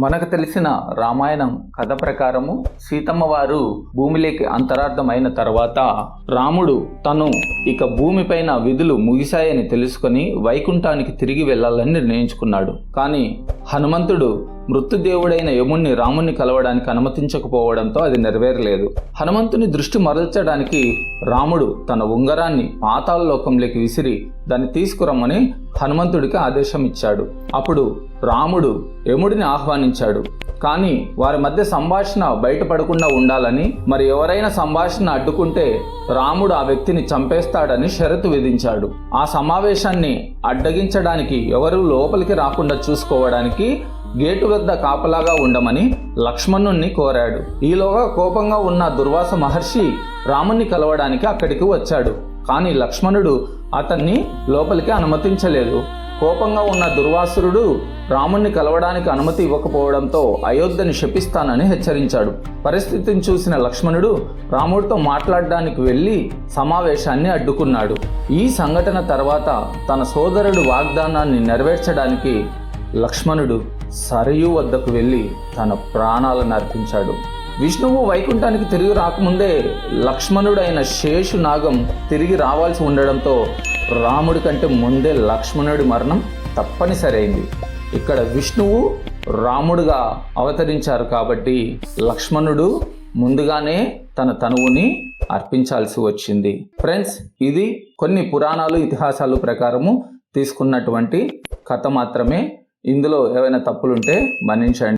మనకు తెలిసిన రామాయణం కథ ప్రకారము సీతమ్మ వారు భూమిలోకి అంతరార్థమైన తర్వాత రాముడు తను ఇక భూమిపైన విధులు ముగిశాయని తెలుసుకొని వైకుంఠానికి తిరిగి వెళ్ళాలని నిర్ణయించుకున్నాడు. కానీ హనుమంతుడు మృత్యుదేవుడైన యముణ్ణి రాముణ్ణి కలవడానికి అనుమతించకపోవడంతో అది నెరవేరలేదు. హనుమంతుని దృష్టి మరల్చడానికి రాముడు తన ఉంగరాన్ని పాతాళ లోకంలోకి విసిరి దాన్ని తీసుకురమ్మని హనుమంతుడికి ఆదేశం ఇచ్చాడు. అప్పుడు రాముడు యముడిని ఆహ్వానించాడు. కానీ వారి మధ్య సంభాషణ బయటపడకుండా ఉండాలని, మరి ఎవరైనా సంభాషణ అడ్డుకుంటే రాముడు ఆ వ్యక్తిని చంపేస్తాడని షరతు విధించాడు. ఆ సమావేశాన్ని అడ్డగించడానికి ఎవరూ లోపలికి రాకుండా చూసుకోవడానికి గేటు వద్ద కాపలాగా ఉండమని లక్ష్మణుణ్ణి కోరాడు. ఈలోగా కోపంగా ఉన్న దుర్వాస మహర్షి రాముణ్ణి కలవడానికి అక్కడికి వచ్చాడు. కానీ లక్ష్మణుడు అతన్ని లోపలికి అనుమతించలేదు. కోపంగా ఉన్న దుర్వాసురుడు రాముణ్ణి కలవడానికి అనుమతి ఇవ్వకపోవడంతో అయోధ్యని శపిస్తానని హెచ్చరించాడు. పరిస్థితిని చూసిన లక్ష్మణుడు రాముడితో మాట్లాడడానికి వెళ్ళి సమావేశాన్ని అడ్డుకున్నాడు. ఈ సంఘటన తర్వాత తన సోదరుడు వాగ్దానాన్ని నెరవేర్చడానికి లక్ష్మణుడు సరయూ వద్దకు వెళ్ళి తన ప్రాణాలను అర్పించాడు. విష్ణువు వైకుంఠానికి తిరిగి రాకముందే లక్ష్మణుడైన శేషు నాగం తిరిగి రావాల్సి ఉండడంతో రాముడి కంటే ముందే లక్ష్మణుడి మరణం తప్పనిసరైంది. ఇక్కడ విష్ణువు రాముడుగా అవతరించారు కాబట్టి లక్ష్మణుడు ముందుగానే తన తనువుని అర్పించాల్సి వచ్చింది. ఫ్రెండ్స్, ఇది కొన్ని పురాణాలు ఇతిహాసాలు ప్రకారము తీసుకున్నటువంటి కథ మాత్రమే. ఇందులో ఏవైనా తప్పులుంటే మన్నించండి.